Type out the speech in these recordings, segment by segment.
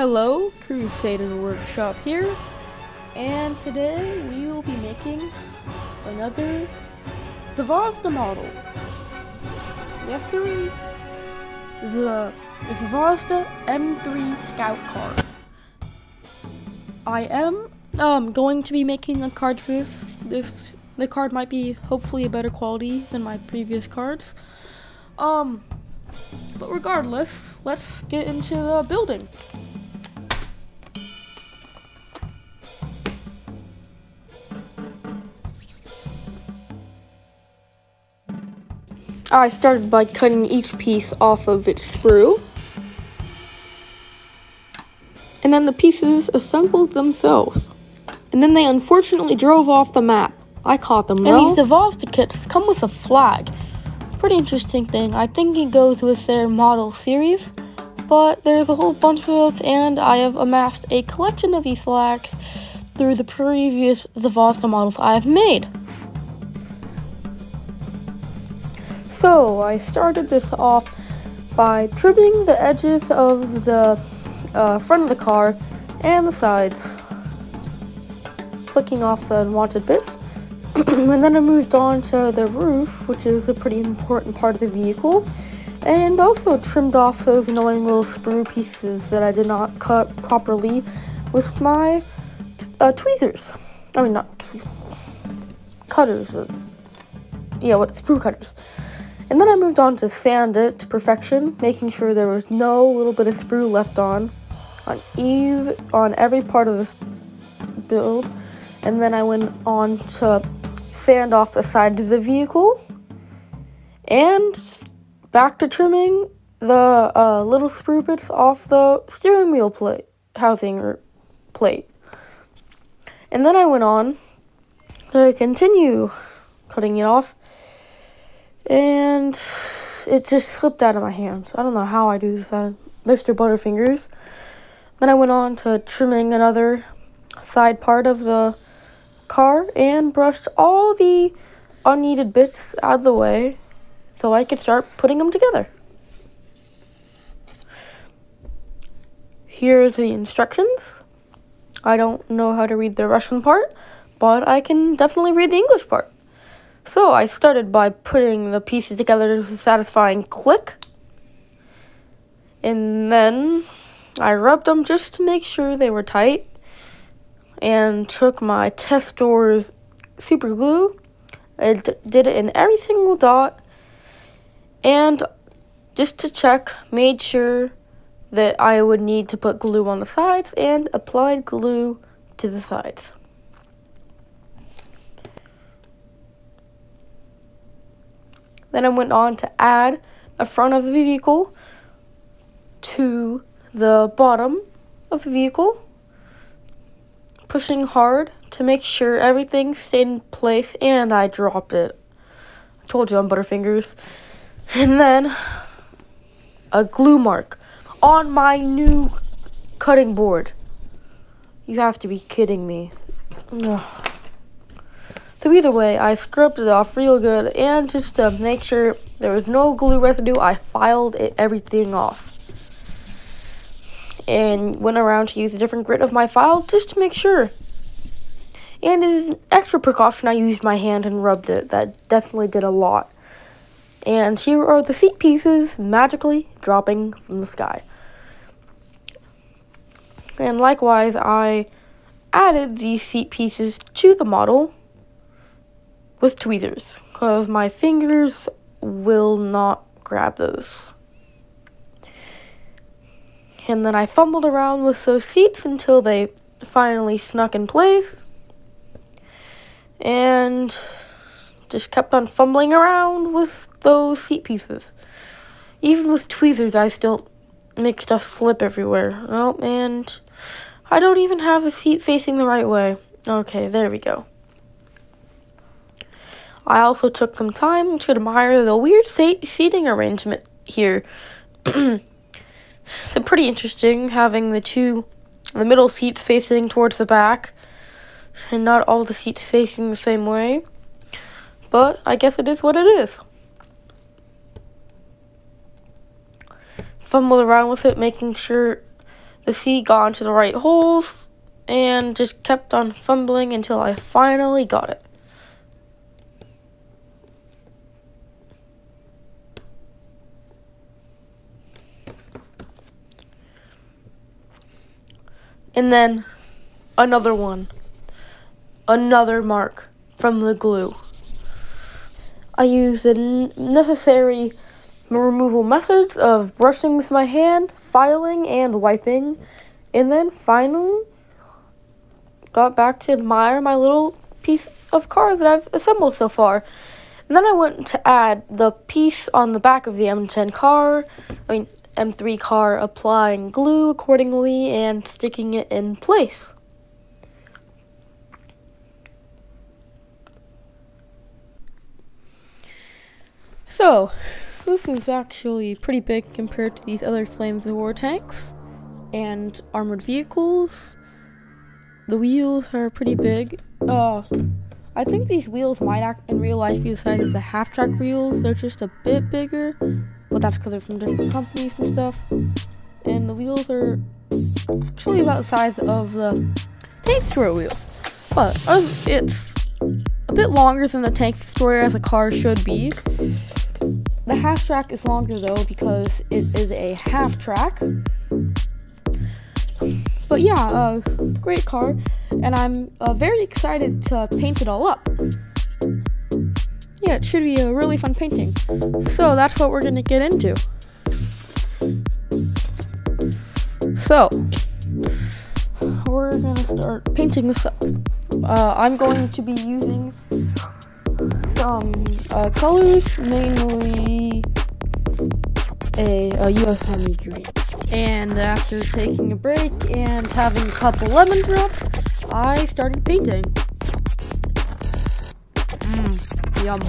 Hello, Crusader Workshop here, and today we will be making another Zvezda model. Yesterday, the Zvezda M3 Scout card. I am going to be making a card for this. The card might be hopefully a better quality than my previous cards. But regardless, let's get into the building. I started by cutting each piece off of its sprue, and then the pieces assembled themselves, and then they unfortunately drove off the map. I caught them though. And these Zvezda kits come with a flag. Pretty interesting thing. I think it goes with their model series, but there's a whole bunch of those, and I have amassed a collection of these flags through the previous Zvezda models I have made. So I started this off by trimming the edges of the front of the car and the sides, flicking off the unwanted bits, and then I moved on to the roof, which is a pretty important part of the vehicle, and also trimmed off those annoying little sprue pieces that I did not cut properly with my tweezers. I mean, not cutters. Sprue cutters. And then I moved on to sand it to perfection, making sure there was no little bit of sprue left on every part of this build. And then I went on to sand off the side of the vehicle, and back to trimming the little sprue bits off the steering wheel plate. And then I went on to continue cutting it off, and it just slipped out of my hands. I don't know how I do this, Mr. Butterfingers. Then I went on to trimming another side part of the car and brushed all the unneeded bits out of the way so I could start putting them together. Here's the instructions. I don't know how to read the Russian part, but I can definitely read the English part. So I started by putting the pieces together to a satisfying click, and then I rubbed them just to make sure they were tight, and took my test store's super glue. I did it in every single dot, and just to check, made sure that I would need to put glue on the sides, and applied glue to the sides. Then I went on to add the front of the vehicle to the bottom of the vehicle, pushing hard to make sure everything stayed in place, and I dropped it. I told you I'm Butterfingers. And then a glue mark on my new cutting board. You have to be kidding me. Ugh. So either way, I scrubbed it off real good, and just to make sure there was no glue residue, I filed everything off. And went around to use a different grit of my file just to make sure. And as an extra precaution, I used my hand and rubbed it. That definitely did a lot. And here are the seat pieces magically dropping from the sky. And likewise, I added these seat pieces to the model with tweezers, because my fingers will not grab those. And then I fumbled around with those seats until they finally snuck in place, and just kept on fumbling around with those seat pieces. Even with tweezers, I still make stuff slip everywhere. Oh, and I don't even have the seat facing the right way. Okay, there we go. I also took some time to admire the weird seating arrangement here. It's pretty interesting having the middle seats facing towards the back, and not all the seats facing the same way. But I guess it is what it is. Fumbled around with it, making sure the seat got into the right holes, and just kept on fumbling until I finally got it. And then another one. Another mark from the glue. I used the necessary removal methods of brushing with my hand, filing, and wiping, and then finally got back to admire my little piece of car that I've assembled so far. And then I went to add the piece on the back of the M3 car, applying glue accordingly and sticking it in place. So, this is actually pretty big compared to these other Flames of War tanks and armored vehicles. The wheels are pretty big. I think these wheels might in real life be the size of the half-track wheels. They're just a bit bigger, but that's because they're from different companies and stuff. And the wheels are actually about the size of the Tank Destroyer wheels. But it's a bit longer than the Tank Destroyer as a car should be. The half-track is longer though because it is a half-track. But yeah, great car, and I'm very excited to paint it all up. Yeah, it should be a really fun painting. So that's what we're gonna get into. So, we're gonna start painting this up. I'm going to be using some colors, mainly a US Army green. And after taking a break and having a couple lemon drops, I started painting. Yum.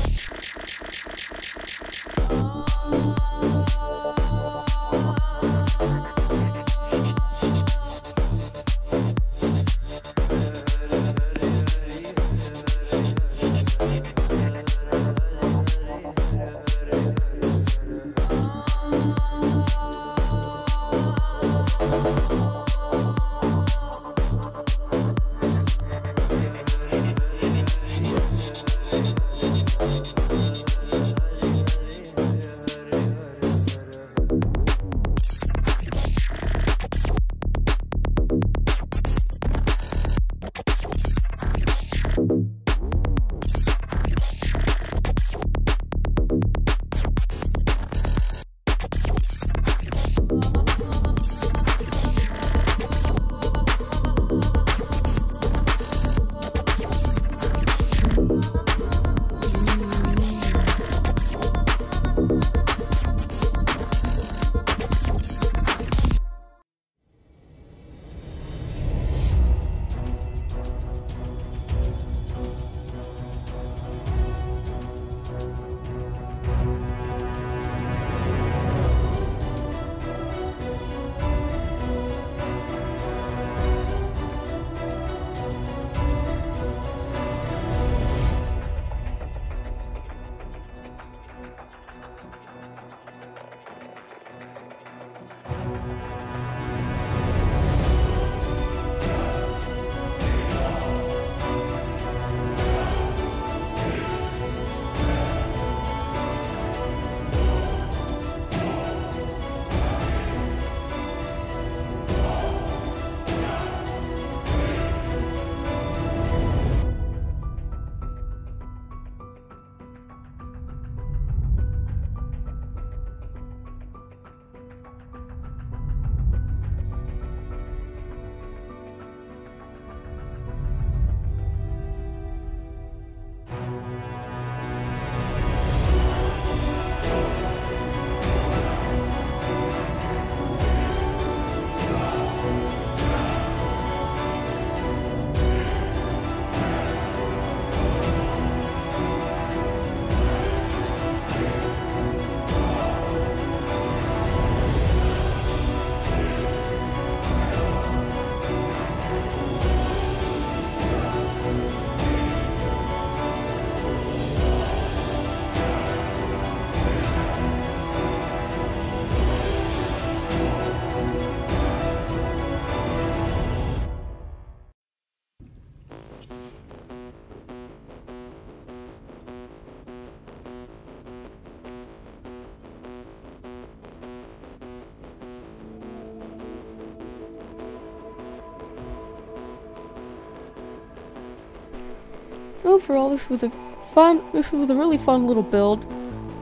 overall, this was a really fun little build.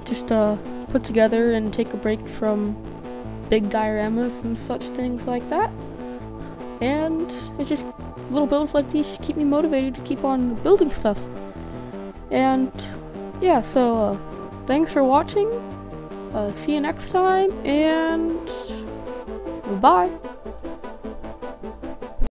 Just put together and take a break from big dioramas and such things like that. And it's just little builds like these just keep me motivated to keep on building stuff. And yeah, so thanks for watching. See you next time, and bye.